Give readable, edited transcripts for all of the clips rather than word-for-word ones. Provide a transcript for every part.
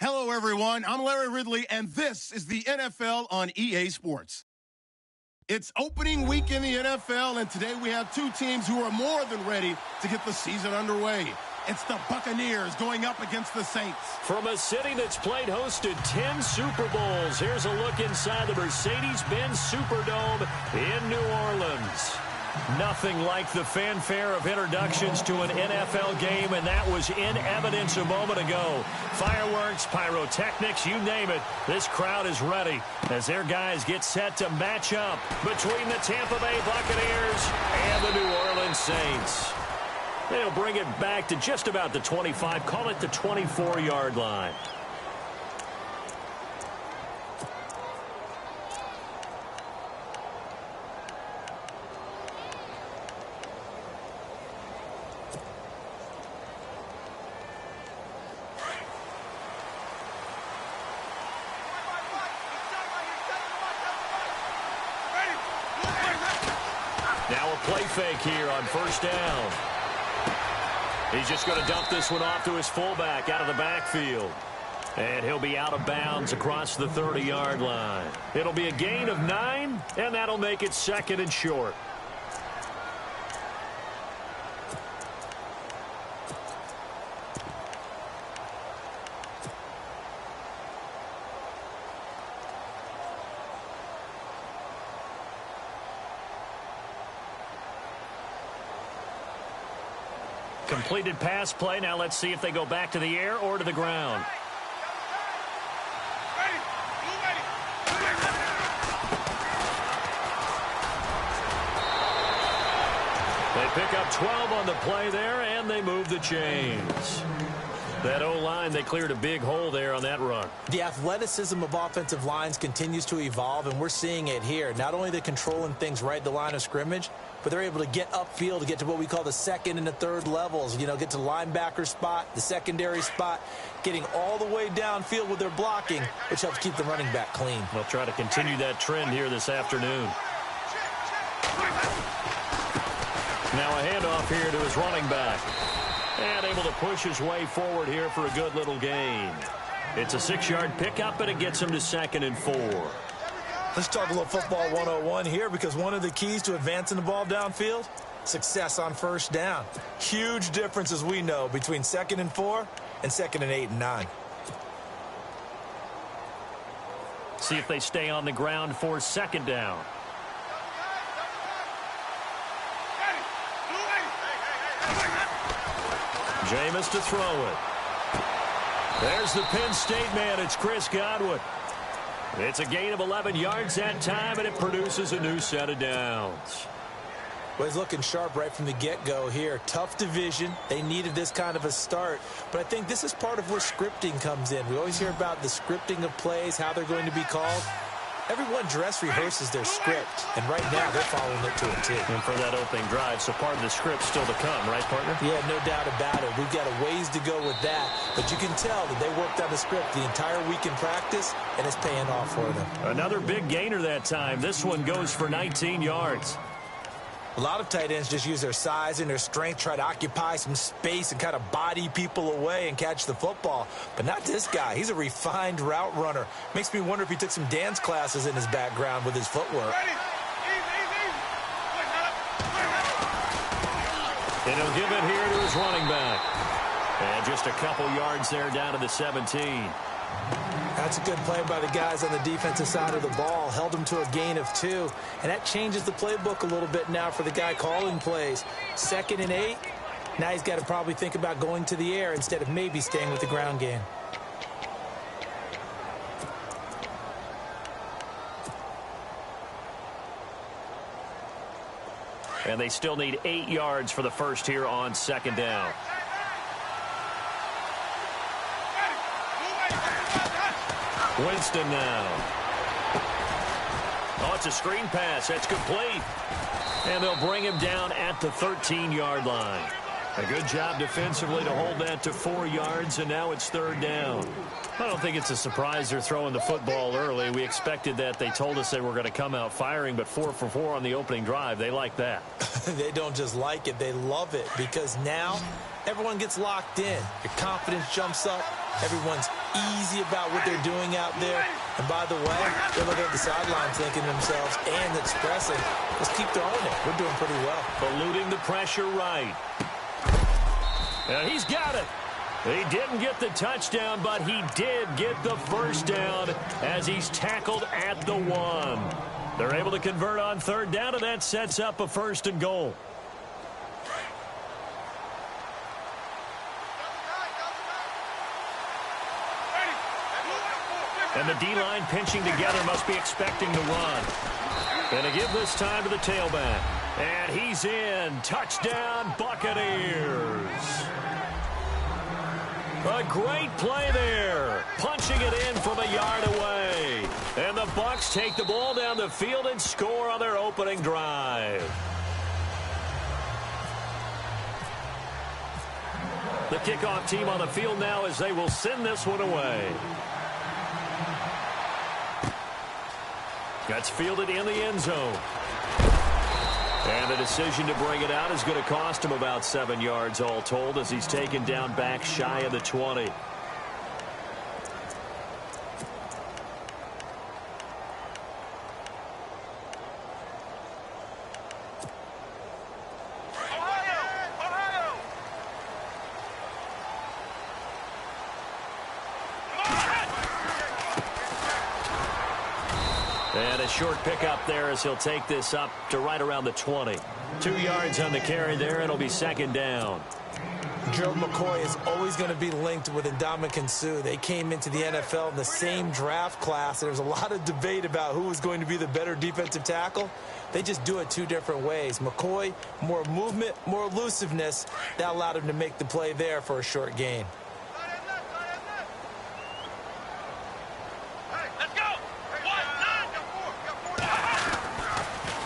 Hello, everyone. I'm Larry Ridley, and this is the NFL on EA Sports. It's opening week in the NFL, and today we have two teams who are more than ready to get the season underway. It's the Buccaneers going up against the Saints. From a city that's played host to 10 Super Bowls, here's a look inside the Mercedes-Benz Superdome in New Orleans. Nothing like the fanfare of introductions to an NFL game, and that was in evidence a moment ago. Fireworks, pyrotechnics, you name it. This crowd is ready as their guys get set to match up between the Tampa Bay Buccaneers and the New Orleans Saints. They'll bring it back to just about the 25, call it the 24-yard line. Now a play fake here on first down. He's just going to dump this one off to his fullback out of the backfield. And he'll be out of bounds across the 30-yard line. It'll be a gain of 9, and that'll make it second and short. Completed pass play. Now let's see if they go back to the air or to the ground. They pick up 12 on the play there, and they move the chains. That O-line, they cleared a big hole there on that run. The athleticism of offensive lines continues to evolve, and we're seeing it here. Not only they're controlling things right at the line of scrimmage, but they're able to get upfield to get to what we call the second and the third levels. You know, get to linebacker spot, the secondary spot, getting all the way downfield with their blocking, which helps keep the running back clean. They'll try to continue that trend here this afternoon. Now a handoff here to his running back. And able to push his way forward here for a good little gain. It's a 6-yard pickup, and it gets him to 2nd and 4. Let's talk a little football 101 here, because one of the keys to advancing the ball downfield, success on first down. Huge difference, as we know, between 2nd and 4 and 2nd and 8 and 9. See if they stay on the ground for 2nd down. Jameis to throw it. There's the Penn State man. It's Chris Godwin. It's a gain of 11 yards that time, and it produces a new set of downs. Well, he's looking sharp right from the get-go here. Tough division. They needed this kind of a start. But I think this is part of where scripting comes in. We always hear about the scripting of plays, how they're going to be called. Everyone dress rehearses their script, and right now they're following it to a T. And for that opening drive, so part of the script still to come, right, partner? Yeah, no doubt about it. We've got a ways to go with that, but you can tell that they worked on the script the entire week in practice, and it's paying off for them. Another big gainer that time. This one goes for 19 yards. A lot of tight ends just use their size and their strength, try to occupy some space and kind of body people away and catch the football. But not this guy. He's a refined route runner. Makes me wonder if he took some dance classes in his background with his footwork. And he'll give it here to his running back. And just a couple yards there down to the 17. That's a good play by the guys on the defensive side of the ball. Held them to a gain of 2. And that changes the playbook a little bit now for the guy calling plays. 2nd and 8. Now he's got to probably think about going to the air instead of maybe staying with the ground game. And they still need 8 yards for the first here on 2nd down. Winston now. Oh, it's a screen pass. That's complete. And they'll bring him down at the 13-yard line. A good job defensively to hold that to 4 yards, and now it's 3rd down. I don't think it's a surprise they're throwing the football early. We expected that. They told us they were going to come out firing, but 4 for 4 on the opening drive. They like that. They don't just like it. They love it, because now everyone gets locked in. Your confidence jumps up. Everyone's easy about what they're doing out there. And by the way, they're looking at the sideline thinking to themselves and expressing, let's keep throwing it. We're doing pretty well. Eluding the pressure right. And he's got it. He didn't get the touchdown, but he did get the first down as he's tackled at the 1. They're able to convert on third down, and that sets up a 1st and goal. And the D-line pinching together must be expecting to run. Going to give this time to the tailback. And he's in. Touchdown, Buccaneers. A great play there. Punching it in from a yard away. And the Bucs take the ball down the field and score on their opening drive. The kickoff team on the field now as they will send this one away. That's fielded in the end zone. And the decision to bring it out is going to cost him about 7 yards all told as he's taken down back shy of the 20. And a short pickup there as he'll take this up to right around the 20. 2 yards on the carry there. It'll be 2nd down. Gerald McCoy is always going to be linked with Ndamukong Suh. They came into the NFL in the same draft class. There's a lot of debate about who was going to be the better defensive tackle. They just do it 2 different ways. McCoy, more movement, more elusiveness. That allowed him to make the play there for a short gain.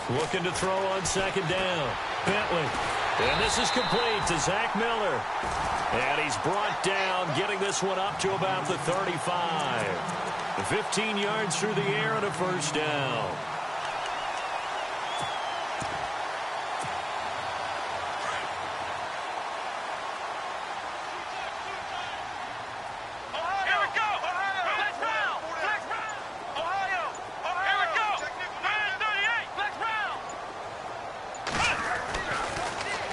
Looking to throw on 2nd down. Bentley. And this is complete to Zach Miller. And he's brought down, getting this one up to about the 35. 15 yards through the air and a 1st down.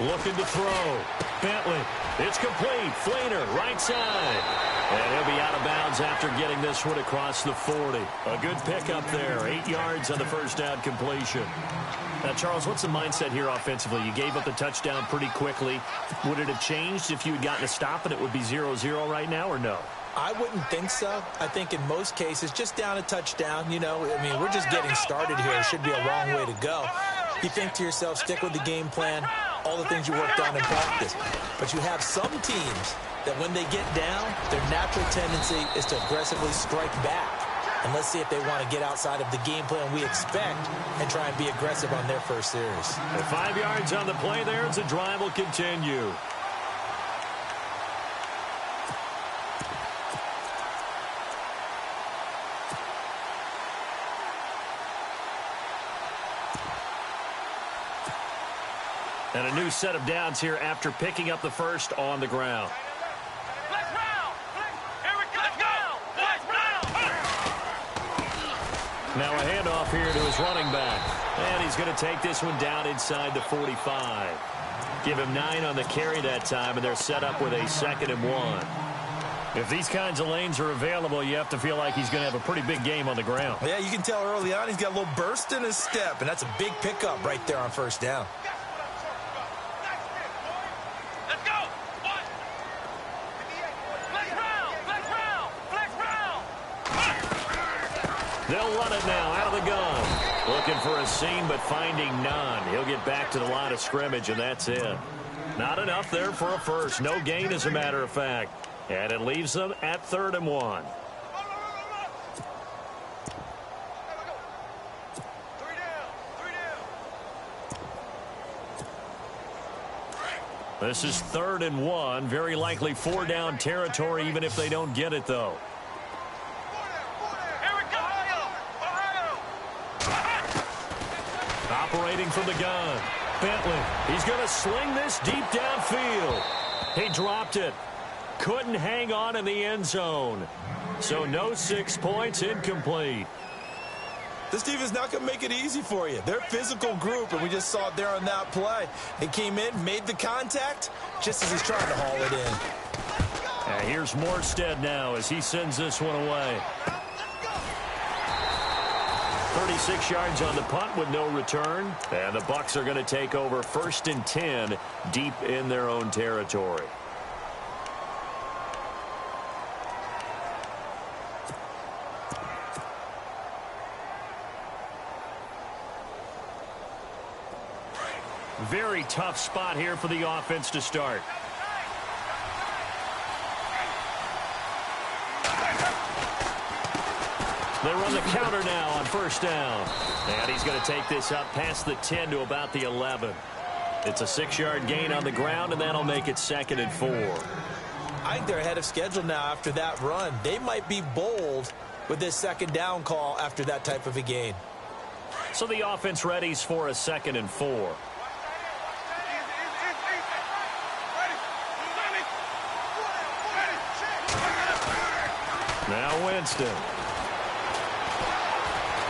Looking to throw. Bentley. It's complete. Flainer, right side. And he'll be out of bounds after getting this one across the 40. A good pickup there. 8 yards on the 1st down completion. Now, Charles, what's the mindset here offensively? You gave up the touchdown pretty quickly. Would it have changed if you had gotten a stop and it would be 0-0 right now, or no? I wouldn't think so. I think in most cases, just down a touchdown, you know, I mean, we're just getting started here. It should be a long way to go. You think to yourself, stick with the game plan, all the things you worked on in practice. But you have some teams that when they get down, their natural tendency is to aggressively strike back. And let's see if they want to get outside of the game plan we expect and try and be aggressive on their first series. And 5 yards on the play there as the drive will continue. And a new set of downs here after picking up the first on the ground. Now a handoff here to his running back. And he's going to take this one down inside the 45. Give him 9 on the carry that time, and they're set up with a 2nd and 1. If these kinds of lanes are available, you have to feel like he's going to have a pretty big game on the ground. Yeah, you can tell early on he's got a little burst in his step, and that's a big pickup right there on 1st down. They'll run it now out of the gun. Looking for a seam, but finding none. He'll get back to the line of scrimmage, and that's it. Not enough there for a first. No gain, as a matter of fact. And it leaves them at 3rd and 1. This is 3rd and 1. Very likely 4-down territory, even if they don't get it, though. Operating from the gun. Bentley. He's going to sling this deep downfield. He dropped it. Couldn't hang on in the end zone. So no 6 points, incomplete. This team is not going to make it easy for you. They're a physical group, and we just saw it there on that play. He came in, made the contact, just as he's trying to haul it in. And here's Morstead now as he sends this one away. 36 yards on the punt with no return. And the Bucs are going to take over 1st and 10 deep in their own territory. Very tough spot here for the offense to start. They run the counter now on 1st down. And he's going to take this up past the 10 to about the 11. It's a 6-yard gain on the ground, and that'll make it 2nd and 4. I think they're ahead of schedule now after that run. They might be bold with this 2nd down call after that type of a gain. So the offense readies for a 2nd and 4. Now Winston.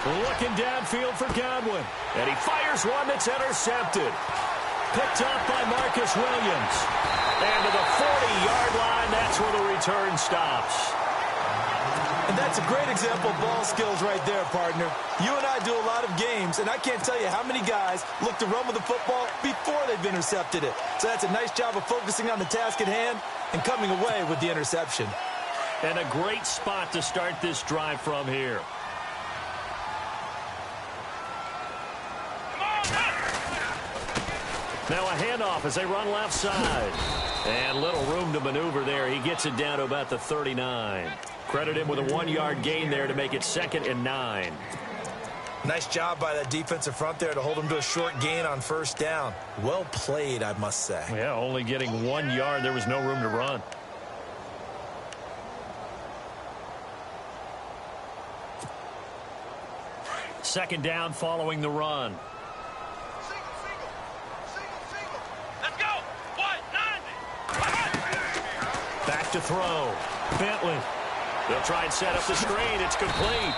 Looking downfield for Godwin. And he fires one that's intercepted. Picked up by Marcus Williams. And to the 40-yard line, that's where the return stops. And that's a great example of ball skills right there, partner. You and I do a lot of games, and I can't tell you how many guys look to run with the football before they've intercepted it. So that's a nice job of focusing on the task at hand and coming away with the interception. And a great spot to start this drive from here. Now a handoff as they run left side. And little room to maneuver there. He gets it down to about the 39. Credit him with a 1-yard gain there to make it 2nd and 9. Nice job by that defensive front there to hold him to a short gain on 1st down. Well played, I must say. Yeah, only getting 1 yard. There was no room to run. Second down following the run. Let's go. Back to throw. Bentley. They'll try and set up the screen. It's complete.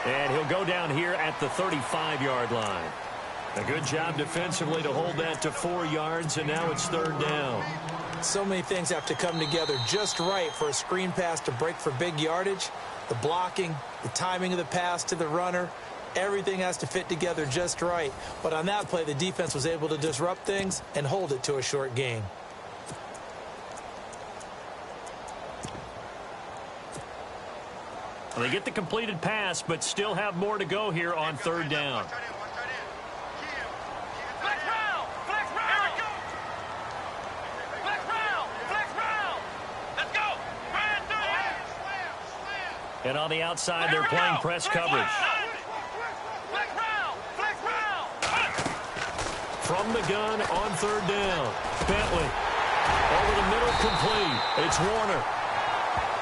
And he'll go down here at the 35-yard line. A good job defensively to hold that to 4 yards, and now it's 3rd down. So many things have to come together just right for a screen pass to break for big yardage. The blocking, the timing of the pass to the runner, everything has to fit together just right. But on that play, the defense was able to disrupt things and hold it to a short gain. Well, they get the completed pass, but still have more to go here on 3rd down. And on the outside, they're playing press coverage. From the gun on 3rd down. Bentley. Over the middle, complete. It's Warner.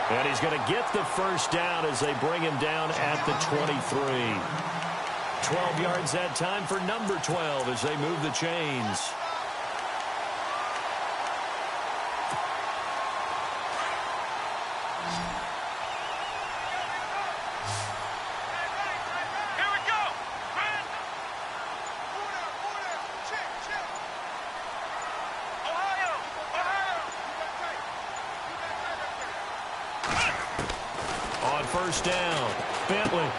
And he's going to get the 1st down as they bring him down at the 23. 12 yards that time for number 12 as they move the chains. On 1st down, Bentley.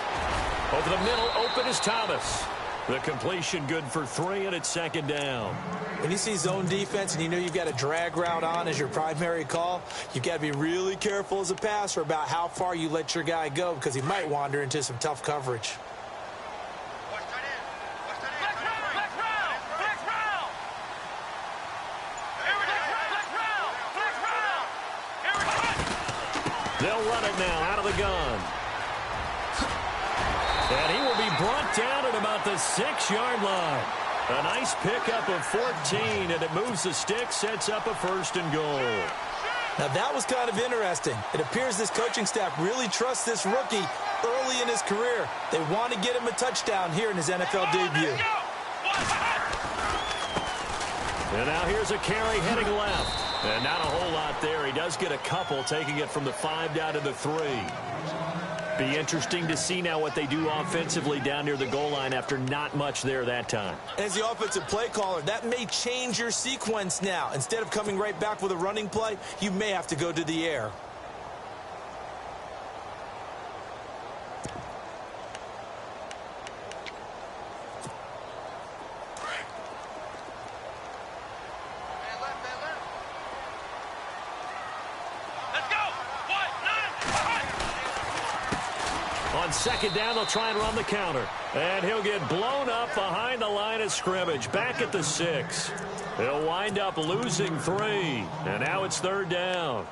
Over the middle, open is Thomas. The completion good for 3, and it's 2nd down. When you see zone defense and you know you've got a drag route on as your primary call, you've got to be really careful as a passer about how far you let your guy go because he might wander into some tough coverage. They'll run it now out of the gun. And he will be brought down at about the 6-yard line. A nice pickup of 14, and it moves the stick, sets up a 1st and goal. Now that was kind of interesting. It appears this coaching staff really trusts this rookie early in his career. They want to get him a touchdown here in his NFL debut. And now here's a carry heading left. And not a whole lot there. He does get a couple, taking it from the 5 down to the 3. Be interesting to see now what they do offensively down near the goal line after not much there that time. As the offensive play caller, that may change your sequence now. Instead of coming right back with a running play, you may have to go to the air. On second down, they'll try and run the counter. And he'll get blown up behind the line of scrimmage, back at the 6. He'll wind up losing 3. And now it's third down.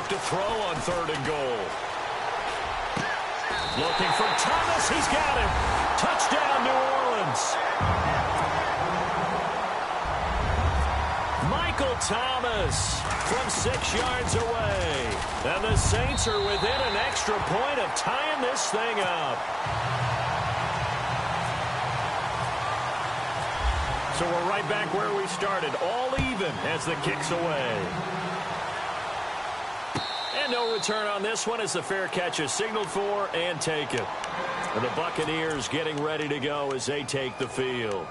To throw on 3rd and goal. Looking for Thomas. He's got him. Touchdown, New Orleans. Michael Thomas from 6 yards away. And the Saints are within an extra point of tying this thing up. So we're right back where we started. All even as the kick's away. And no return on this one as the fair catch is signaled for and taken. And the Buccaneers getting ready to go as they take the field.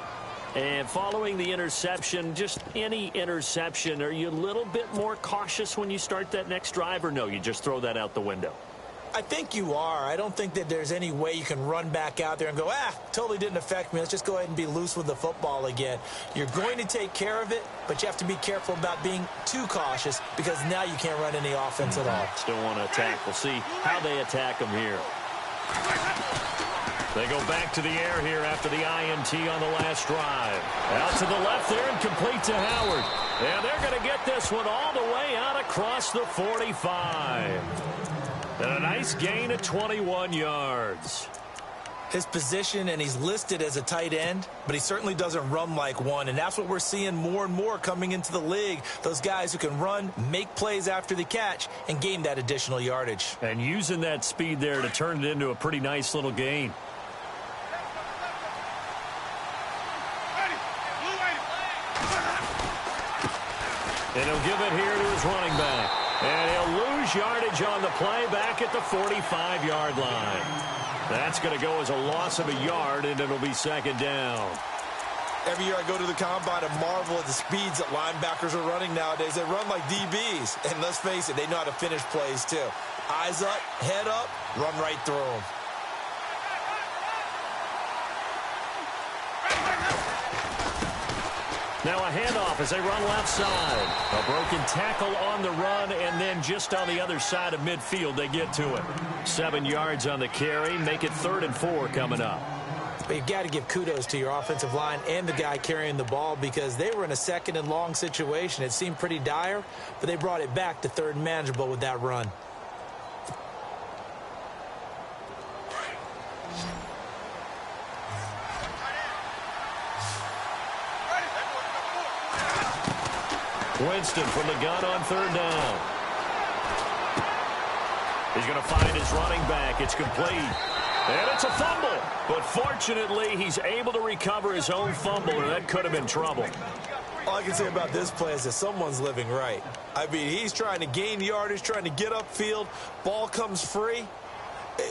And following the interception, just any interception, are you a little bit more cautious when you start that next drive, or no, you just throw that out the window? I think you are. I don't think that there's any way you can run back out there and go, totally didn't affect me. Let's just go ahead and be loose with the football again. You're going to take care of it, but you have to be careful about being too cautious because now you can't run any offense at all. Still want to attack. We'll see how they attack them here. They go back to the air here after the INT on the last drive. Out to the left there and complete to Howard. And they're going to get this one all the way out across the 45. And a nice gain of 21 yards. His position, and he's listed as a tight end, but he certainly doesn't run like one, and that's what we're seeing more and more coming into the league. Those guys who can run, make plays after the catch, and gain that additional yardage. And using that speed there to turn it into a pretty nice little gain. And he'll give it here to his running back. And he'll lose yardage on the play back at the 45-yard line. That's going to go as a loss of a yard, and it'll be second down. Every year I go to the combine and marvel at the speeds that linebackers are running nowadays. They run like DBs. And let's face it, they know how to finish plays too. Eyes up, head up, run right through them. Now a handoff as they run left side. A broken tackle on the run, and then just on the other side of midfield they get to it. 7 yards on the carry. Make it 3rd and 4 coming up. But you've got to give kudos to your offensive line and the guy carrying the ball because they were in a 2nd and long situation. It seemed pretty dire, but they brought it back to 3rd and manageable with that run. Winston from the gun on 3rd down. He's going to find his running back. It's complete. And it's a fumble. But fortunately, he's able to recover his own fumble, or that could have been trouble. All I can say about this play is that someone's living right. I mean, he's trying to gain yardage, trying to get upfield. Ball comes free.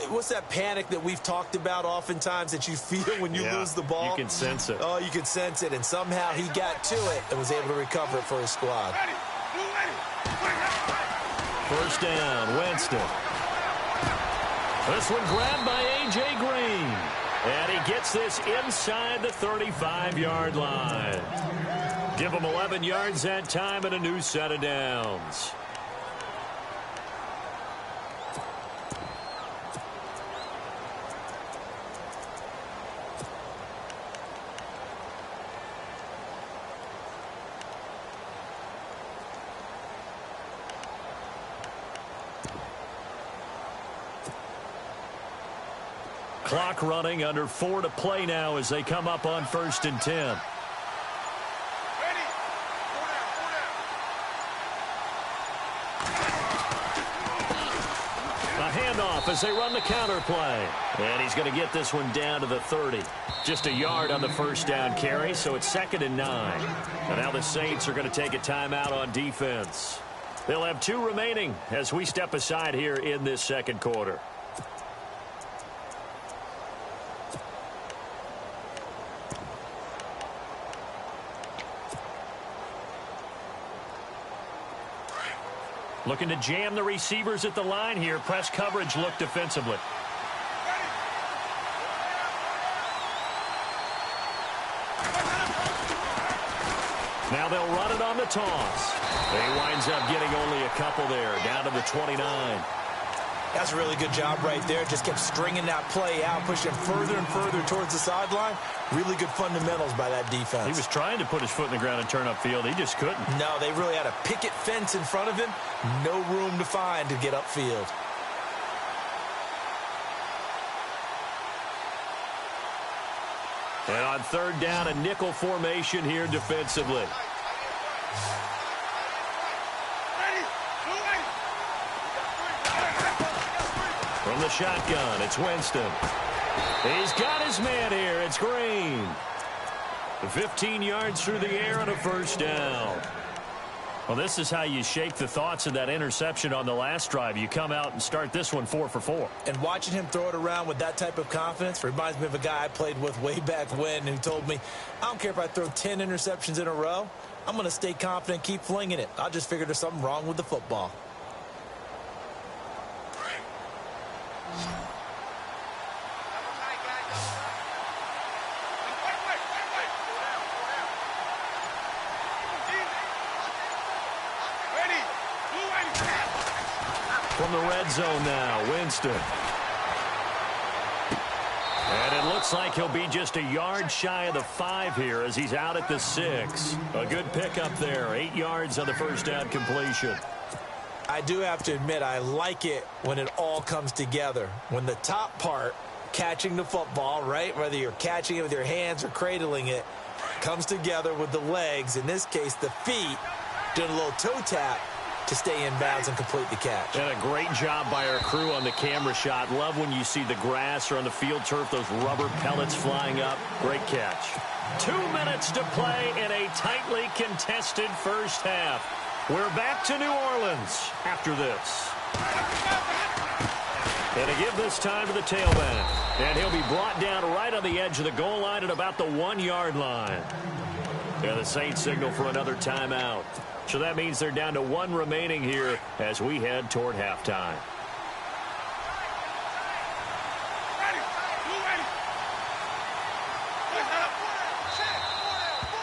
What's that panic that we've talked about oftentimes that you feel when you lose the ball? You can sense it. Oh, you can sense it. And somehow he got to it and was able to recover it for his squad. First down, Winston. This one grabbed by A.J. Green. And he gets this inside the 35-yard line. Give him 11 yards that time and a new set of downs. Clock running, under 4 to play now as they come up on 1st and 10. Handoff as they run the counter play. And he's going to get this one down to the 30. Just a yard on the first down carry, so it's 2nd and 9. And now the Saints are going to take a timeout on defense. They'll have 2 remaining as we step aside here in this second quarter. Looking to jam the receivers at the line here. Press coverage look defensively. Now they'll run it on the toss. He winds up getting only a couple there, down to the 29. That's a really good job right there. Just kept stringing that play out, pushing further and further towards the sideline. Really good fundamentals by that defense. He was trying to put his foot in the ground and turn upfield. He just couldn't. No, they really had a picket fence in front of him. No room to find to get upfield. And on 3rd down, a nickel formation here defensively. From the shotgun, it's Winston. He's got his man here. It's Green. 15 yards through the air and a first down. Well, this is how you shake the thoughts of that interception on the last drive. You come out and start this one 4 for 4. And watching him throw it around with that type of confidence reminds me of a guy I played with way back when who told me, I don't care if I throw 10 interceptions in a row. I'm going to stay confident, keep flinging it. I just figured there's something wrong with the football. From the red zone now, Winston. And it looks like he'll be just a yard shy of the 5 here as he's out at the 6. A good pickup there, 8 yards on the first down completion. I do have to admit, I like it when it all comes together. When the top part, catching the football, right, whether you're catching it with your hands or cradling it, comes together with the legs, in this case the feet, doing a little toe tap to stay in bounds and complete the catch. And a great job by our crew on the camera shot. Love when you see the grass or on the field turf, those rubber pellets flying up. Great catch. 2 minutes to play in a tightly contested first half. We're back to New Orleans after this. And to give this time to the tailback. And he'll be brought down right on the edge of the goal line at about the 1-yard line. And the Saints signal for another timeout. So that means they're down to 1 remaining here as we head toward halftime.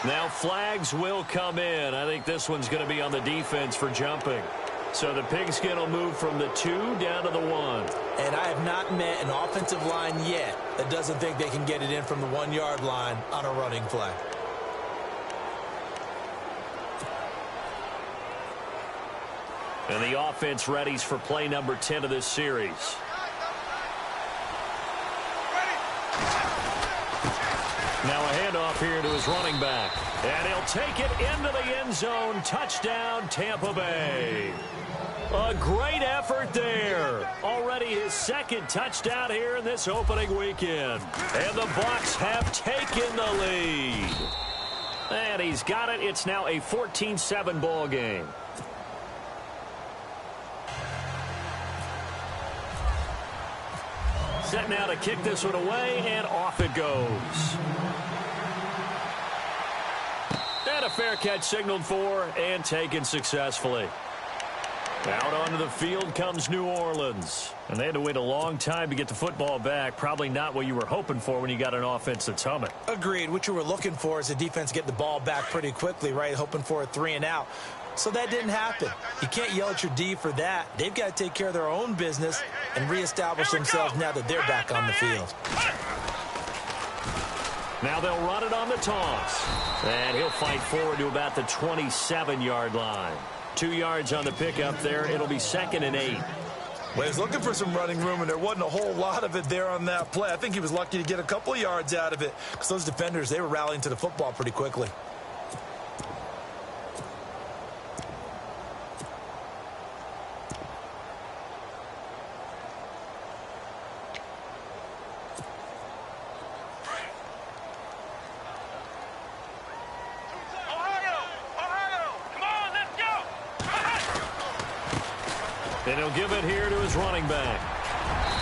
Now flags will come in. I think this one's going to be on the defense for jumping. So the pigskin will move from the 2 down to the 1. And I have not met an offensive line yet that doesn't think they can get it in from the 1-yard line on a running play. And the offense readies for play number 10 of this series. Now a handoff here to his running back. And he'll take it into the end zone. Touchdown, Tampa Bay. A great effort there. Already his 2nd touchdown here in this opening weekend. And the Bucs have taken the lead. And he's got it. It's now a 14-7 ball game. Set now to kick this one away, and off it goes. And a fair catch signaled for and taken successfully. Out onto the field comes New Orleans. And they had to wait a long time to get the football back. Probably not what you were hoping for when you got an offense that's humming. Agreed. What you were looking for is the defense get the ball back pretty quickly, right? Hoping for a 3 and out. So that didn't happen. You can't yell at your D for that. They've got to take care of their own business and reestablish themselves now that they're back on the field. Now they'll run it on the toss. And he'll fight forward to about the 27-yard line. 2 yards on the pickup there. It'll be 2nd and 8. Well, he was looking for some running room, and there wasn't a whole lot of it there on that play. I think he was lucky to get a couple of yards out of it because those defenders, they were rallying to the football pretty quickly. And he'll give it here to his running back.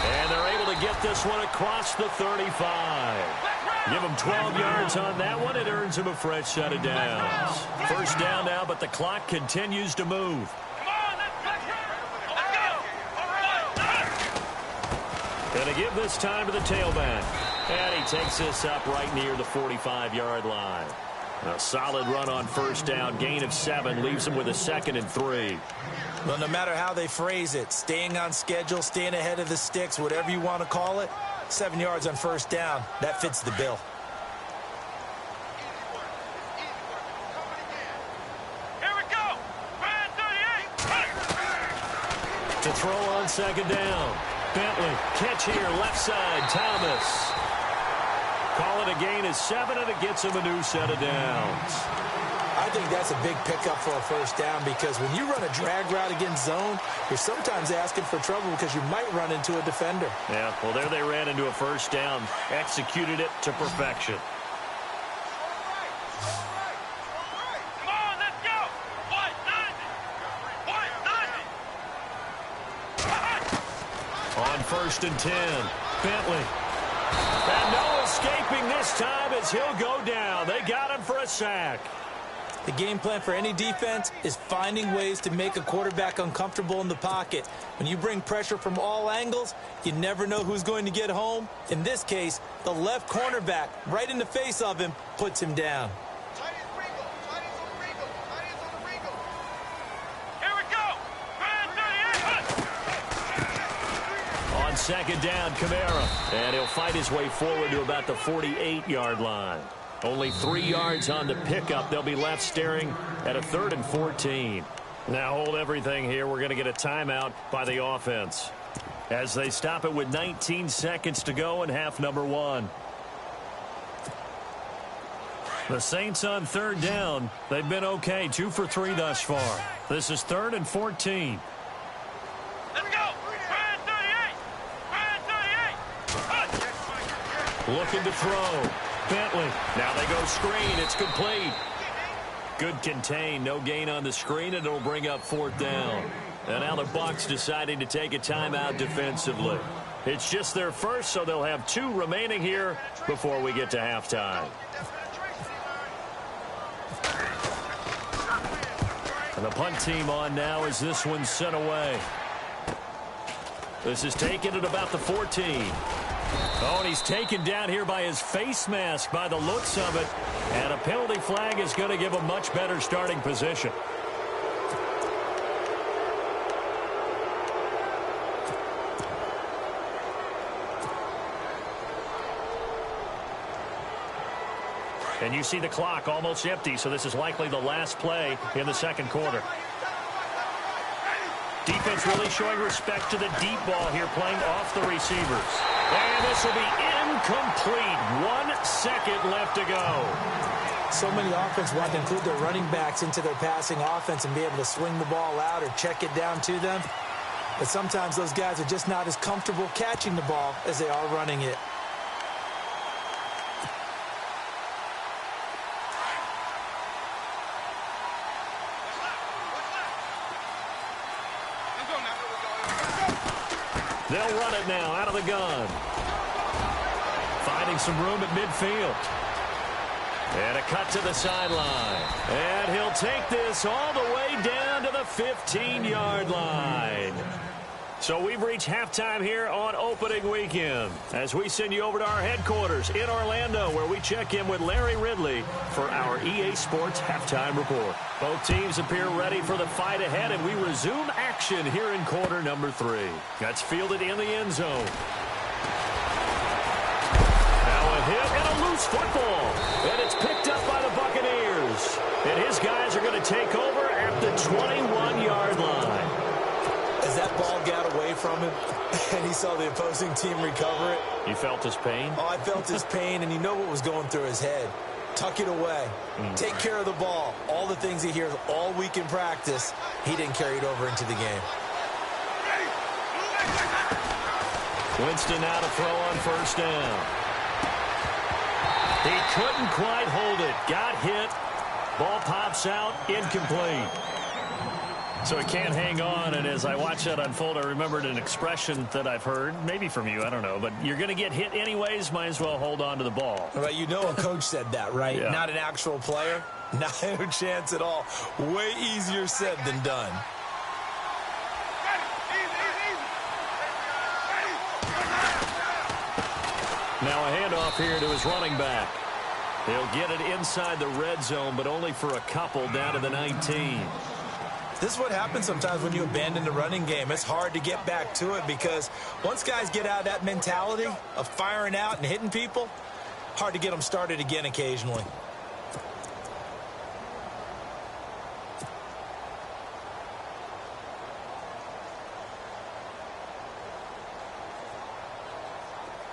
And they're able to get this one across the 35. Give him 12 yards on that one. It earns him a fresh set of downs. First down now, but the clock continues to move. Going to give this time to the tailback. And he takes this up right near the 45-yard line. A solid run on first down. Gain of 7 leaves him with a 2nd and 3. Well, no matter how they phrase it, staying on schedule, staying ahead of the sticks, whatever you want to call it, 7 yards on first down, that fits the bill. Here we go. Brand 38. To throw on second down. Bentley, catch here, left side, Thomas. Call it a gain of 7, and it gets him a new set of downs. I think that's a big pickup for a first down because when you run a drag route against zone, you're sometimes asking for trouble because you might run into a defender. Yeah, well, there they ran into a first down, executed it to perfection. Come on, let's go. White 90. On 1st and 10, Bentley. And no escaping this time as he'll go down. They got him for a sack. The game plan for any defense is finding ways to make a quarterback uncomfortable in the pocket. When you bring pressure from all angles, you never know who's going to get home. In this case, the left cornerback, right in the face of him, puts him down. Here we go. Brand 38. On second down, Kamara. And he'll fight his way forward to about the 48-yard line. Only 3 yards on the pickup. They'll be left staring at a 3rd and 14. Now hold everything here. We're going to get a timeout by the offense as they stop it with 19 seconds to go in half number 1. The Saints on 3rd down. They've been okay. 2 for 3 thus far. This is 3rd and 14. Let's go. Brand 38. Brand 38. Looking to throw. Bentley. Now they go screen. It's complete. Good contain. No gain on the screen, and it'll bring up 4th down. And now the Bucs deciding to take a timeout defensively. It's just their first, so they'll have 2 remaining here before we get to halftime. And the punt team on now as this one's sent away. This is taken at about the 14. Oh, and he's taken down here by his face mask by the looks of it. And a penalty flag is going to give a much better starting position. And you see the clock almost empty, so this is likely the last play in the second quarter. Defense really showing respect to the deep ball here, playing off the receivers. And this will be incomplete. 1 second left to go. So many offenses want to include their running backs into their passing offense and be able to swing the ball out or check it down to them. But sometimes those guys are just not as comfortable catching the ball as they are running it. They'll run it now out of the gun. Finding some room at midfield. And a cut to the sideline. And he'll take this all the way down to the 15-yard line. So we've reached halftime here on opening weekend as we send you over to our headquarters in Orlando, where we check in with Larry Ridley for our EA Sports halftime report. Both teams appear ready for the fight ahead, and we resume action here in quarter number 3. That's fielded in the end zone. Now a hit and a loose football, and it's picked up by the Buccaneers. And his guys are going to take over at the 21-yard line. As that ball got away from him and he saw the opposing team recover it. You felt his pain? Oh, I felt his pain, and you know what was going through his head. Tuck it away. Take care of the ball. All the things he hears all week in practice, he didn't carry it over into the game. Winston now to throw on first down. He couldn't quite hold it. Got hit. Ball pops out. Incomplete. So he can't hang on, and as I watched that unfold, I remembered an expression that I've heard, maybe from you, I don't know, but you're going to get hit anyways, might as well hold on to the ball. Right, you know a coach said that, right? Yeah. Not an actual player. Not a chance at all. Way easier said than done. Now a handoff here to his running back. He'll get it inside the red zone, but only for a couple down to the 19. This is what happens sometimes when you abandon the running game. It's hard to get back to it because once guys get out of that mentality of firing out and hitting people, hard to get them started again occasionally.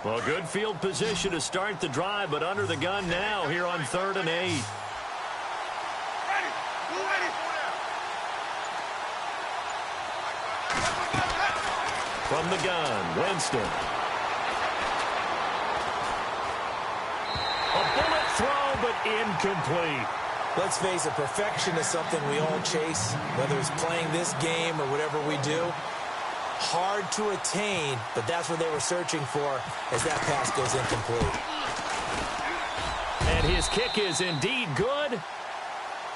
Well, good field position to start the drive, but under the gun now here on 3rd and 8. From the gun, Winston. A bullet throw, but incomplete. Let's face it, perfection is something we all chase, whether it's playing this game or whatever we do. Hard to attain, but that's what they were searching for as that pass goes incomplete. And his kick is indeed good.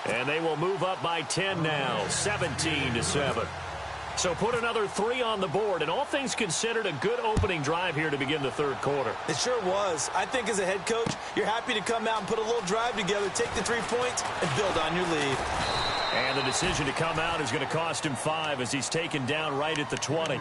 And they will move up by 10 now, 17-7. So put another 3 on the board, and all things considered, a good opening drive here to begin the 3rd quarter. It sure was. I think as a head coach, you're happy to come out and put a little drive together, take the 3 points, and build on your lead. And the decision to come out is going to cost him 5 as he's taken down right at the 20.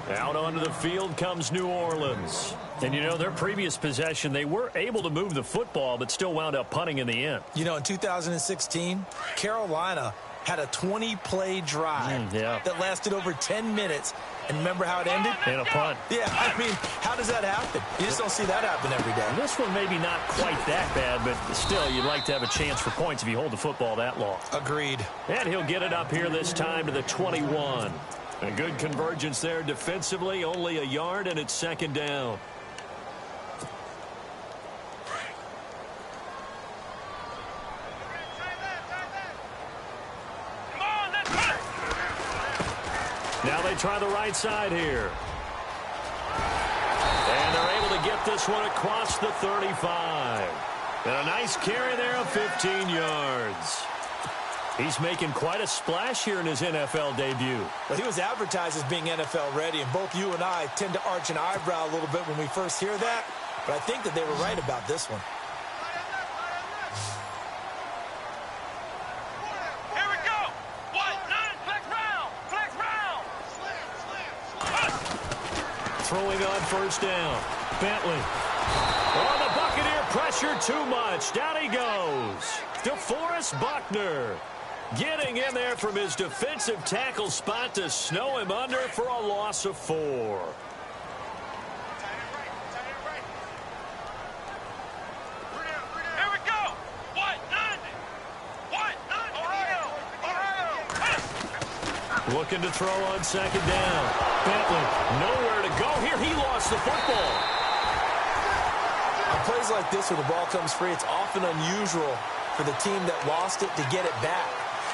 Out onto the field comes New Orleans. And, you know, their previous possession, they were able to move the football, but still wound up punting in the end. You know, in 2016, Carolina had a 20-play drive that lasted over 10 minutes. And remember how it ended? And a punt. Yeah, I mean, how does that happen? You just don't see that happen every day. This one maybe not quite that bad, but still, you'd like to have a chance for points if you hold the football that long. Agreed. And he'll get it up here this time to the 21. A good convergence there defensively, only a yard, and it's 2nd down. Now they try the right side here. And they're able to get this one across the 35. And a nice carry there of 15 yards. He's making quite a splash here in his NFL debut. Well, he was advertised as being NFL ready, and both you and I tend to arch an eyebrow a little bit when we first hear that. But I think that they were right about this one. Throwing on first down. Bentley. Oh, the Buccaneer pressure too much. Down he goes. DeForest Buckner getting in there from his defensive tackle spot to snow him under for a loss of 4. Here we go. Looking to throw on 2nd down. Bentley, nowhere to go here. He lost the football. On plays like this where the ball comes free, it's often unusual for the team that lost it to get it back.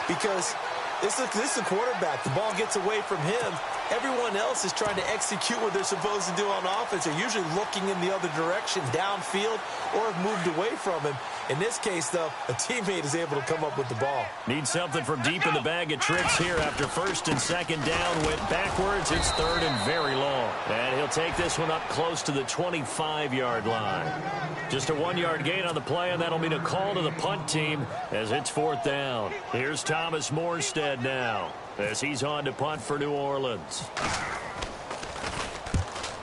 Because this is a quarterback. The ball gets away from him. Everyone else is trying to execute what they're supposed to do on offense. They're usually looking in the other direction, downfield, or have moved away from him. In this case, though, a teammate is able to come up with the ball. Need something from deep in the bag of tricks here after 1st and 2nd down. Went backwards. It's 3rd and very long. And he'll take this one up close to the 25-yard line. Just a 1-yard gain on the play, and that'll mean a call to the punt team as it's 4th down. Here's Thomas Morstead now as he's on to punt for New Orleans.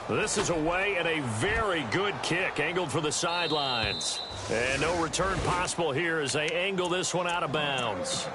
This is away and a very good kick angled for the sidelines. And no return possible here as they angle this one out of bounds.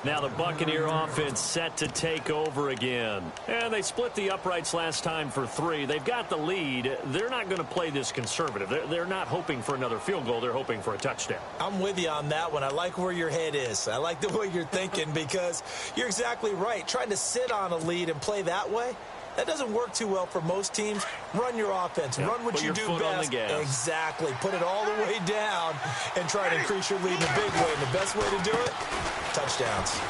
Now the Buccaneer offense set to take over again. And they split the uprights last time for 3. They've got the lead. They're not going to play this conservative. They're not hoping for another field goal. They're hoping for a touchdown. I'm with you on that one. I like where your head is. I like the way you're thinking because you're exactly right. Trying to sit on a lead and play that way, that doesn't work too well for most teams. Run your offense. Run what you do best. Exactly. Put it all the way down and try to increase your lead in a big way. And the best way to do it, touchdowns.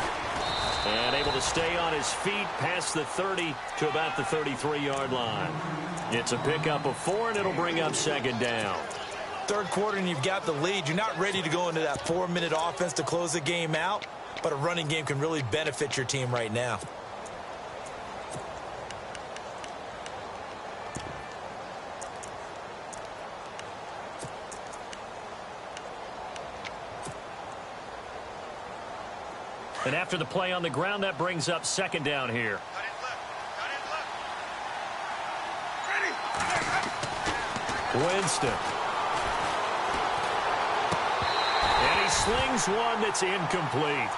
And able to stay on his feet past the 30 to about the 33-yard line. It's a pickup of 4, and it'll bring up second down. Third quarter, and you've got the lead. You're not ready to go into that 4-minute offense to close the game out, but a running game can really benefit your team right now. And after the play on the ground, that brings up second down here. Winston. And he slings one that's incomplete.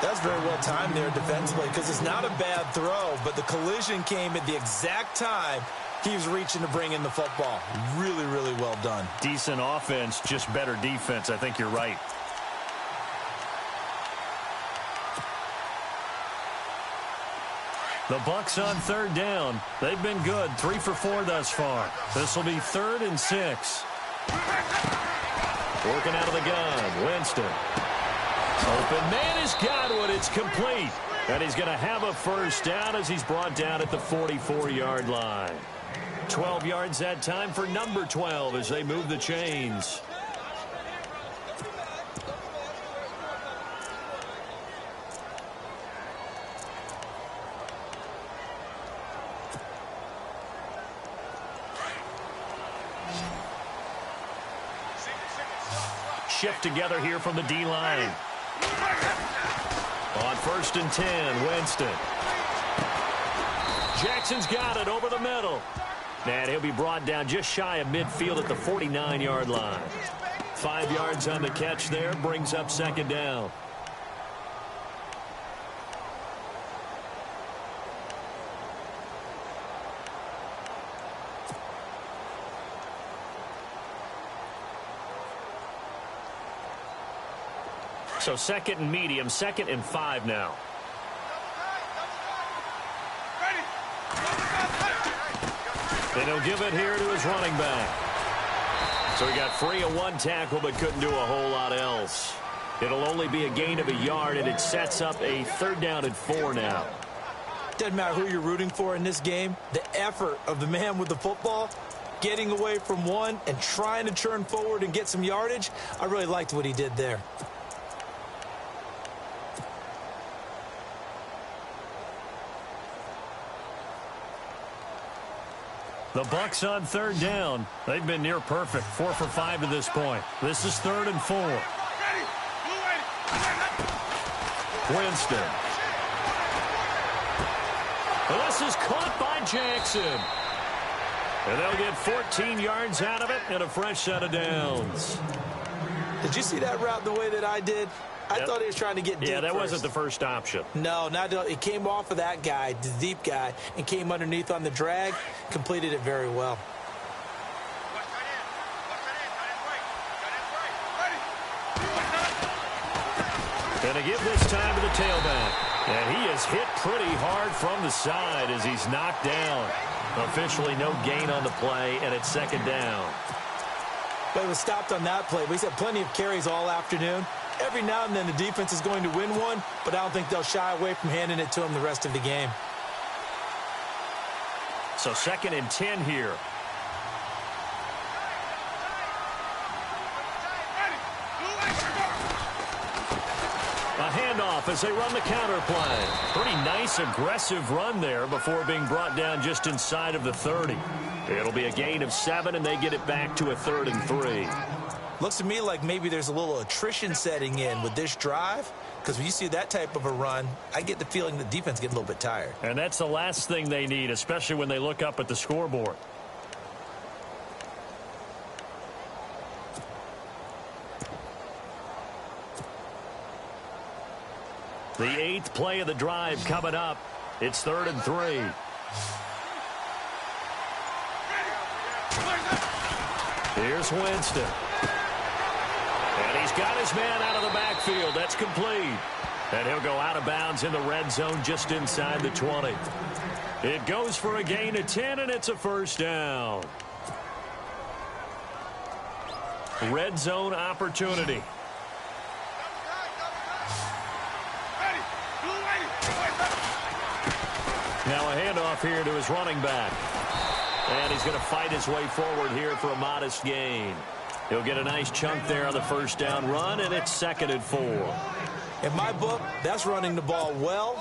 That's very well timed there defensively because it's not a bad throw, but the collision came at the exact time he was reaching to bring in the football. Really, really well done. Decent offense, just better defense. I think you're right. The Bucs on third down. They've been good. 3 for 4 thus far. This will be 3rd and 6. Working out of the gun. Winston. Open man has got one. It's complete. And he's going to have a first down as he's brought down at the 44-yard line. 12 yards that time for number 12 as they move the chains. Shift together here from the D-line. On 1st and 10, Winston. Jackson's got it over the middle. And he'll be brought down just shy of midfield at the 49-yard line. 5 yards on the catch there, brings up second down. So 2nd and medium, 2nd and 5 now. And he'll give it here to his running back. So he got free of 1 tackle but couldn't do a whole lot else. It'll only be a gain of 1 yard, and it sets up a 3rd down and 4 now. Doesn't matter who you're rooting for in this game. The effort of the man with the football, getting away from one and trying to turn forward and get some yardage, I really liked what he did there. The Bucs on 3rd down. They've been near perfect. 4 for 5 to this point. This is 3rd and 4. Winston. Well, this is caught by Jackson. And they'll get 14 yards out of it and a fresh set of downs. Did you see that route the way that I did? I thought he was trying to get deep. Yeah, that wasn't the first option. No, it came off of that guy, the deep guy, and came underneath on the drag, completed it very well. And to give this time to the tailback. And he is hit pretty hard from the side as he's knocked down. Officially no gain on the play, and it's 2nd down. But it was stopped on that play. But he's had plenty of carries all afternoon. Every now and then the defense is going to win one, but I don't think they'll shy away from handing it to him the rest of the game. So 2nd and 10 here. A handoff as they run the counter play. Pretty nice, aggressive run there before being brought down just inside of the 30. It'll be a gain of 7, and they get it back to a 3rd and 3. Looks to me like maybe there's a little attrition setting in with this drive, because when you see that type of a run, I get the feeling the defense gets a little bit tired. And that's the last thing they need, especially when they look up at the scoreboard. The 8th play of the drive coming up. It's 3rd and 3. Here's Winston. And he's got his man out of the backfield. That's complete. And he'll go out of bounds in the red zone just inside the 20. It goes for a gain of 10, and it's a first down. Red zone opportunity. Now a handoff here to his running back. And he's going to fight his way forward here for a modest gain. He'll get a nice chunk there on the first down run, and it's 2nd and 4. In my book, that's running the ball well,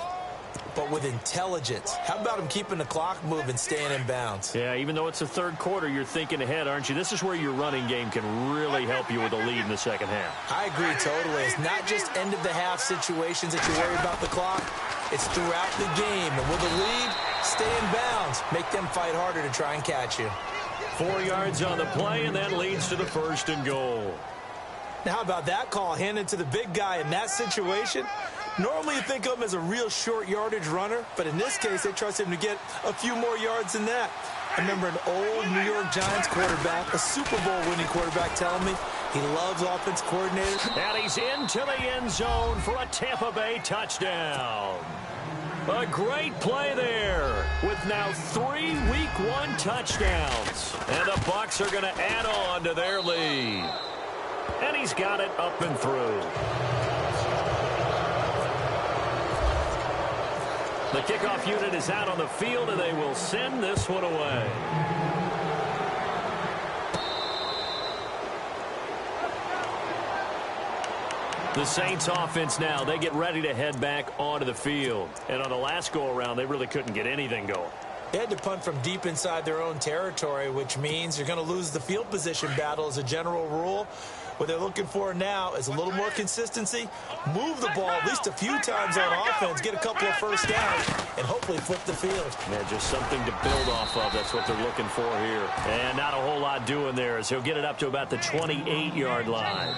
but with intelligence. How about him keeping the clock moving, staying in bounds? Yeah, even though it's the 3rd quarter, you're thinking ahead, aren't you? This is where your running game can really help you with a lead in the second half. I agree totally. It's not just end-of-the-half situations that you worry about the clock. It's throughout the game. And with a lead, stay in bounds. Make them fight harder to try and catch you. 4 yards on the play, and that leads to the 1st and goal. Now, how about that call handed to the big guy in that situation? Normally you think of him as a real short yardage runner, but in this case, they trust him to get a few more yards than that. I remember an old New York Giants quarterback, a Super Bowl winning quarterback, telling me he loves offense coordinators. And he's into the end zone for a Tampa Bay touchdown. A great play there with now 3 Week 1 touchdowns. And the Bucs are going to add on to their lead. And he's got it up and through. The kickoff unit is out on the field, and they will send this one away. The Saints offense now, they get ready to head back onto the field. And on the last go-around, they really couldn't get anything going. They had to punt from deep inside their own territory, which means you're going to lose the field position battle as a general rule. What they're looking for now is a little more consistency, move the ball at least a few times on offense, get a couple of first downs, and hopefully flip the field. Yeah, just something to build off of. That's what they're looking for here. And not a whole lot doing there as he'll get it up to about the 28-yard line.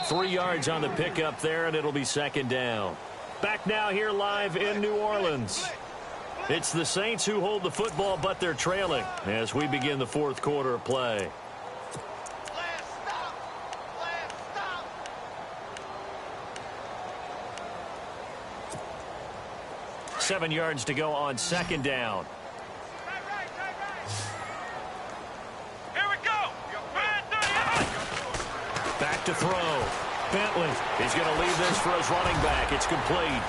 3 yards on the pickup there, and it'll be 2nd down. Back now here live in New Orleans. It's the Saints who hold the football, but they're trailing as we begin the 4th quarter of play. 7 yards to go on 2nd down. Here we go. Back to throw. Bentley. He's going to leave this for his running back. It's complete.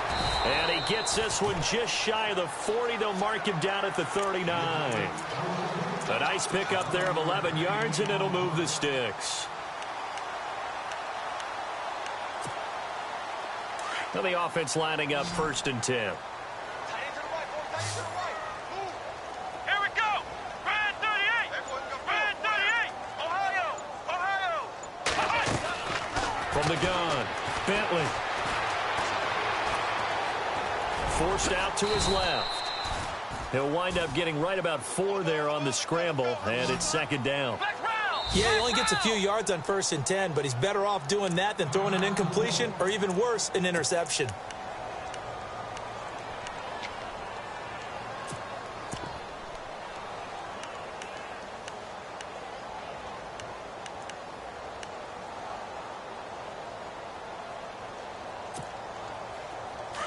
And he gets this one just shy of the 40. They'll mark him down at the 39. A nice pickup there of 11 yards, and it'll move the sticks. Now the offense lining up 1st and 10. Here we go. Red 38. Red 38. Ohio. From the gun, Bentley. Forced out to his left. He'll wind up getting right about 4 there on the scramble, and it's 2nd down. Yeah, he only gets a few yards on 1st and 10, but he's better off doing that than throwing an incompletion or even worse, an interception.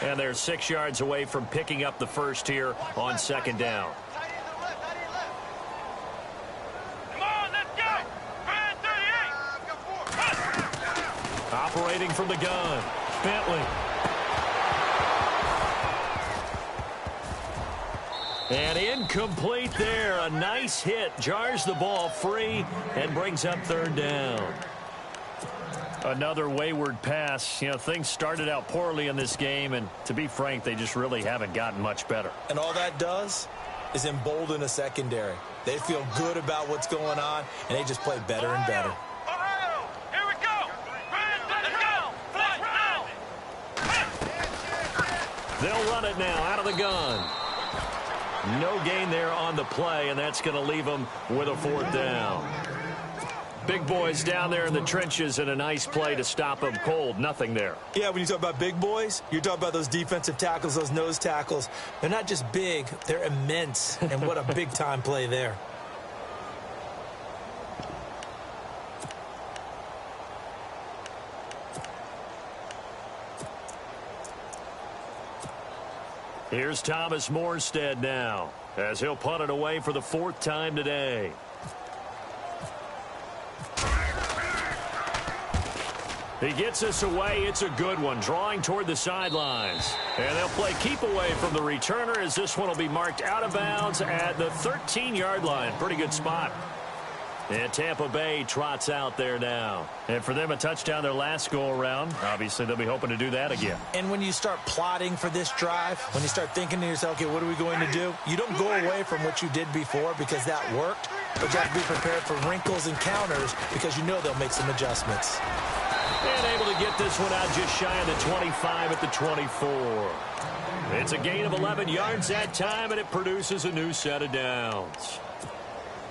And they're 6 yards away from picking up the first here on 2nd down. Come on, let's go. Red 38. Operating from the gun, Bentley. And incomplete there. A nice hit. Jars the ball free and brings up 3rd down. Another wayward pass. You know, things started out poorly in this game, and to be frank, they just really haven't gotten much better. And all that does is embolden a secondary. They feel good about what's going on, and they just play better and better. Ohio. Here we go. Red, let's go. They'll run it now out of the gun. No gain there on the play, and that's going to leave them with a 4th down. Big boys down there in the trenches, and a nice play to stop them cold. Nothing there. Yeah, when you talk about big boys, you're talking about those defensive tackles, those nose tackles. They're not just big, they're immense. And what a big-time play there. Here's Thomas Morstead now, as he'll punt it away for the 4th time today. He gets this away. It's a good one, drawing toward the sidelines. And they'll play keep away from the returner, as this one will be marked out of bounds at the 13-yard line. Pretty good spot. And Tampa Bay trots out there now. And for them, a touchdown their last go-around. Obviously, they'll be hoping to do that again. And when you start plotting for this drive, when you start thinking to yourself, okay, what are we going to do? You don't go away from what you did before because that worked. But you have to be prepared for wrinkles and counters because you know they'll make some adjustments. And able to get this one out just shy of the 25 at the 24. It's a gain of 11 yards that time, and it produces a new set of downs.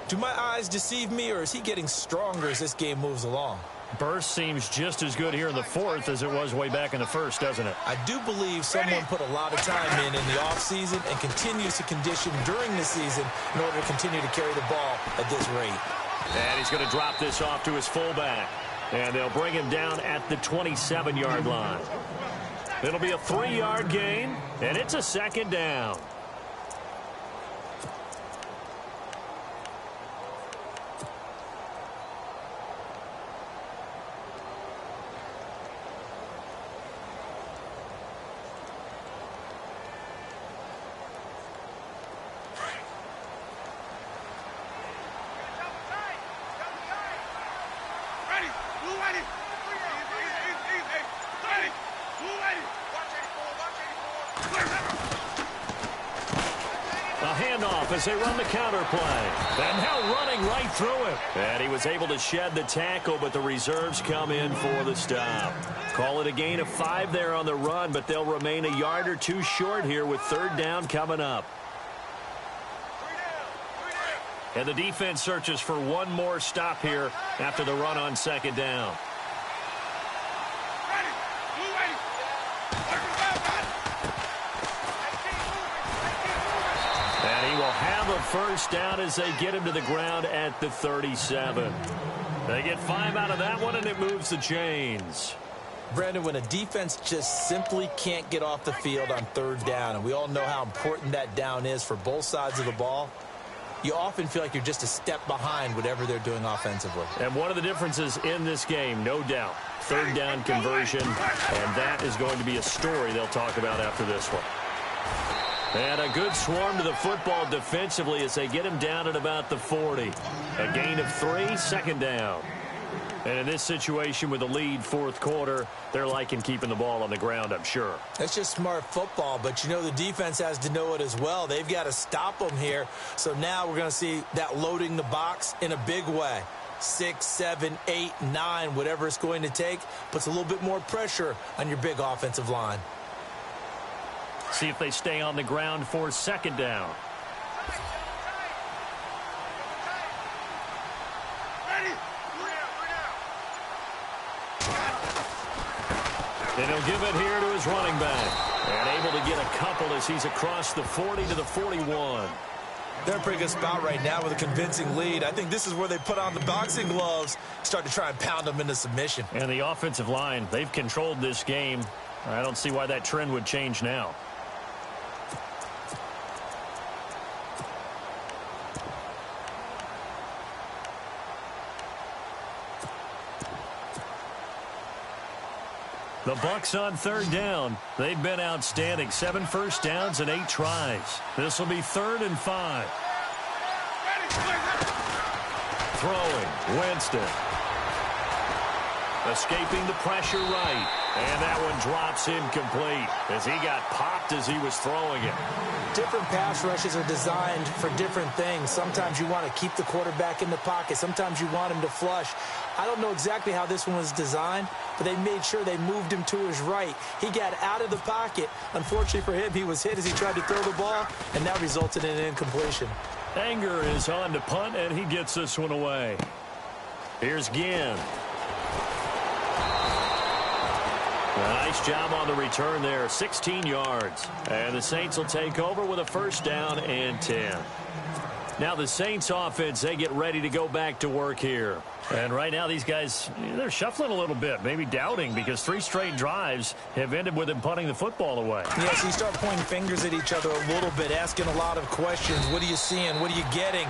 Do my eyes deceive me, or is he getting stronger as this game moves along? Burst seems just as good here in the 4th as it was way back in the 1st, doesn't it? I do believe someone put a lot of time in the offseason and continues to condition during the season in order to continue to carry the ball at this rate. And he's going to drop this off to his fullback. And they'll bring him down at the 27-yard line. It'll be a 3-yard gain, and it's a 2nd down. As they run the counter play. And now running right through him. And he was able to shed the tackle, but the reserves come in for the stop. Call it a gain of 5 there on the run, but they'll remain a yard or two short here with 3rd down coming up. And the defense searches for one more stop here after the run on 2nd down. Have a 1st down as they get him to the ground at the 37. They get 5 out of that one, and it moves the chains. Brandon, when a defense just simply can't get off the field on 3rd down, and we all know how important that down is for both sides of the ball, you often feel like you're just a step behind whatever they're doing offensively. And one of the differences in this game, no doubt, 3rd down conversion, and that is going to be a story they'll talk about after this one. And a good swarm to the football defensively as they get him down at about the 40. A gain of 3, 2nd down. And in this situation with the lead 4th quarter, they're liking keeping the ball on the ground, I'm sure. That's just smart football, but you know the defense has to know it as well. They've got to stop them here. So now we're going to see that loading the box in a big way. 6, 7, 8, 9, whatever it's going to take, puts a little bit more pressure on your big offensive line. See if they stay on the ground for 2nd down. And he'll give it here to his running back. And able to get a couple as he's across the 40 to the 41. They're in a pretty good spot right now with a convincing lead. I think this is where they put on the boxing gloves, start to try and pound them into submission. And the offensive line, they've controlled this game. I don't see why that trend would change now. The Bucs on 3rd down. They've been outstanding. 7 1st downs and 8 tries. This will be 3rd and 5. Throwing. Winston. Escaping the pressure right. And that one drops incomplete as he got popped as he was throwing it. Different pass rushes are designed for different things. Sometimes you want to keep the quarterback in the pocket. Sometimes you want him to flush. I don't know exactly how this one was designed, but they made sure they moved him to his right. He got out of the pocket. Unfortunately for him, he was hit as he tried to throw the ball, and that resulted in an incompletion. Anger is on to punt, and he gets this one away. Here's Ginn. A nice job on the return there, 16 yards. And the Saints will take over with a first down and 10. Now the Saints offense, they get ready to go back to work here. And right now these guys, they're shuffling a little bit, maybe doubting, because 3 straight drives have ended with them punting the football away. Yeah, so you start pointing fingers at each other a little bit, asking a lot of questions. What are you seeing? What are you getting?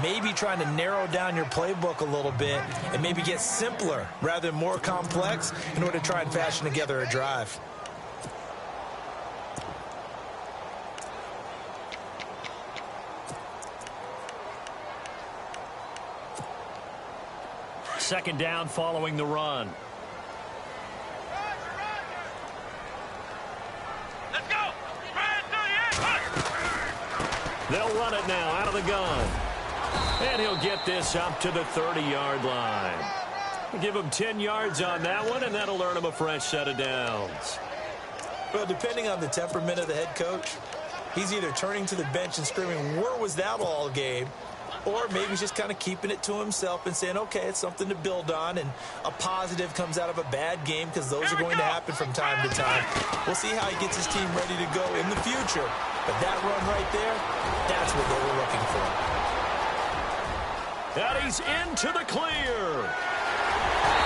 Maybe trying to narrow down your playbook a little bit and maybe get simpler rather than more complex in order to try and fashion together a drive. Second down following the run. Let's go. They'll run it now out of the gun. And he'll get this up to the 30-yard line. Give him 10 yards on that one, and that'll earn him a fresh set of downs. Well, depending on the temperament of the head coach, he's either turning to the bench and screaming, "Where was that all game?" Or maybe he's just kind of keeping it to himself and saying, okay, it's something to build on, and a positive comes out of a bad game, because those are going to happen from time to time. We'll see how he gets his team ready to go in the future. But that run right there, that's what they were looking for. And he's into the clear.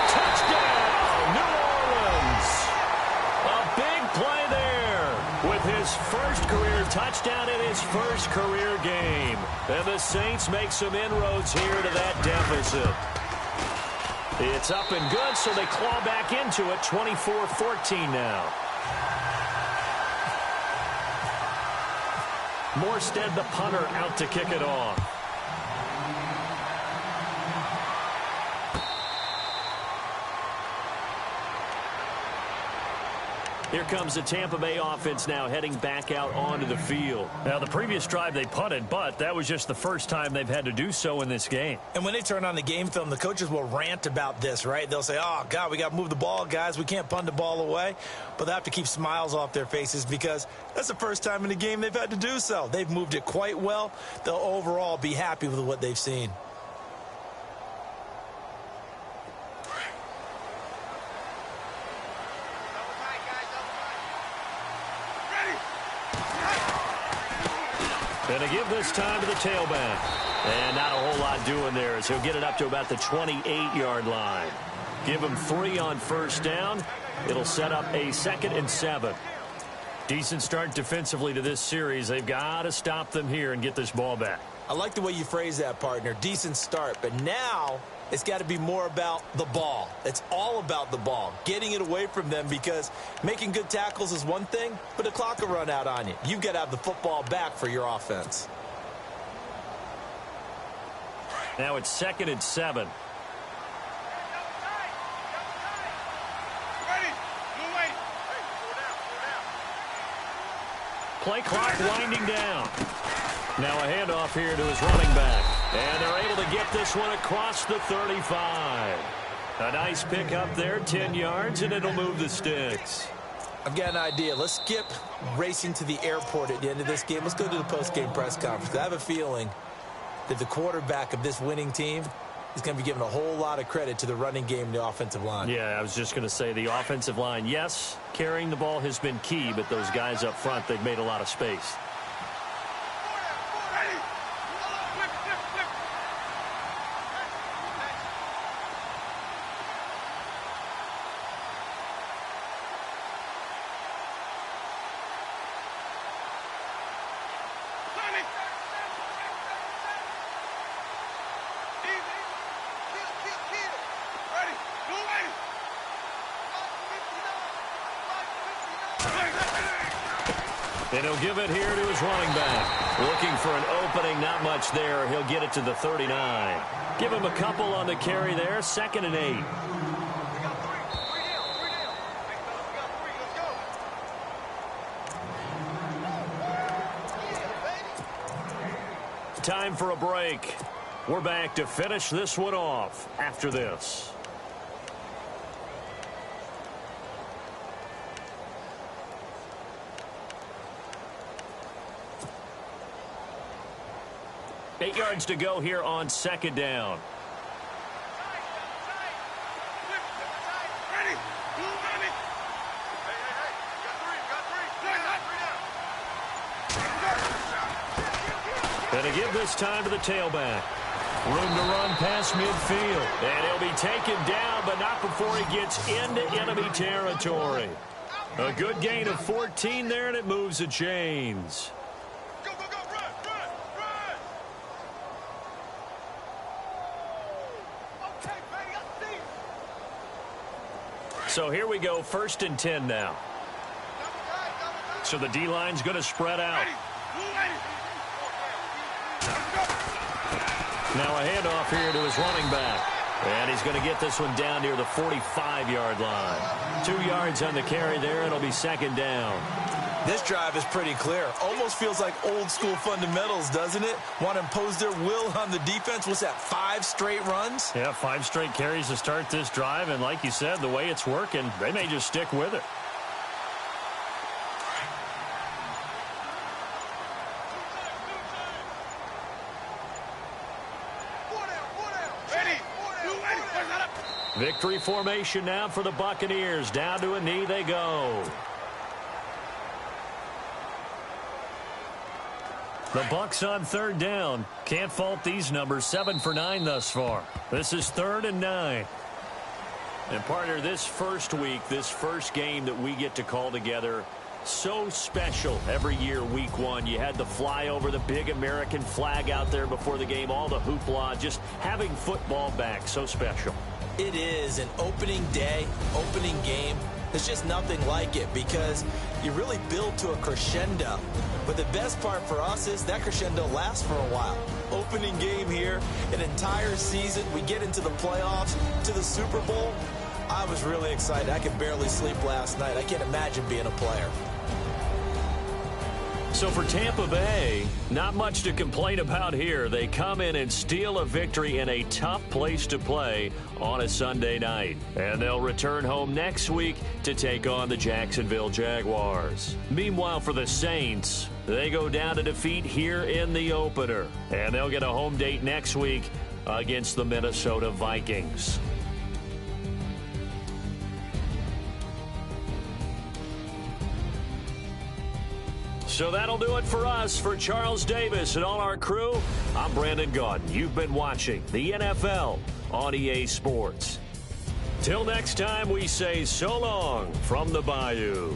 Touchdown, New Orleans. A big play there with his first career touchdown in his first career game. And the Saints make some inroads here to that deficit. It's up and good, so they claw back into it, 24-14 now. Morstead, the punter, out to kick it off. Here comes the Tampa Bay offense now heading back out onto the field. Now, the previous drive they punted, but that was just the first time they've had to do so in this game. And when they turn on the game film, the coaches will rant about this, right? They'll say, oh, God, we got to move the ball, guys. We can't punt the ball away. But they have to keep smiles off their faces because that's the first time in the game they've had to do so. They've moved it quite well. They'll overall be happy with what they've seen. Going to give this time to the tailback. And not a whole lot doing there as he'll get it up to about the 28-yard line. Give him 3 on first down. It'll set up a 2nd and 7. Decent start defensively to this series. They've got to stop them here and get this ball back. I like the way you phrase that, partner. Decent start. But now it's got to be more about the ball. It's all about the ball, getting it away from them, because making good tackles is one thing, but the clock will run out on you. You've got to have the football back for your offense. Now it's 2nd and 7. Play clock winding down. Now a handoff here to his running back. And they're able to get this one across the 35. A nice pick up there, 10 yards, and it'll move the sticks. I've got an idea. Let's skip racing to the airport at the end of this game. Let's go to the post-game press conference. I have a feeling that the quarterback of this winning team is going to be giving a whole lot of credit to the running game and the offensive line. Yeah, I was just going to say the offensive line, yes, carrying the ball has been key, but those guys up front, they've made a lot of space. And he'll give it here to his running back. Looking for an opening, not much there. He'll get it to the 39. Give him a couple on the carry there, 2nd and 8. Time for a break. We're back to finish this one off after this. Eight yards to go here on 2nd down. And to give this time to the tailback. Room to run past midfield. And he'll be taken down, but not before he gets into enemy territory. A good gain of 14 there, and it moves the chains. Go, go, go, run, run, run! Okay, baby, I see you. So here we go, 1st and 10 now. So the D-line's going to spread out. Now a handoff here to his running back. And he's going to get this one down near the 45-yard line. 2 yards on the carry there, and it'll be 2nd down. This drive is pretty clear. Almost feels like old-school fundamentals, doesn't it? Want to impose their will on the defense. What's that, 5 straight runs? Yeah, 5 straight carries to start this drive. And like you said, the way it's working, they may just stick with it. Victory formation now for the Buccaneers. Down to a knee they go. The Bucs on 3rd down. Can't fault these numbers. 7 for 9 thus far. This is 3rd and 9. And partner, this first week, this first game that we get to call together, so special every year, week 1. You had the flyover, the big American flag out there before the game, all the hoopla, just having football back, so special. It is an opening day, opening game. There's just nothing like it because you really build to a crescendo. But the best part for us is that crescendo lasts for a while. Opening game here, an entire season. We get into the playoffs, to the Super Bowl. I was really excited. I could barely sleep last night. I can't imagine being a player. So for Tampa Bay, not much to complain about here. They come in and steal a victory in a tough place to play on a Sunday night. And they'll return home next week to take on the Jacksonville Jaguars. Meanwhile, for the Saints, they go down to defeat here in the opener. And they'll get a home date next week against the Minnesota Vikings. So that'll do it for us. For Charles Davis and all our crew, I'm Brandon Gaudin. You've been watching the NFL on EA Sports. Till next time, we say so long from the Bayou.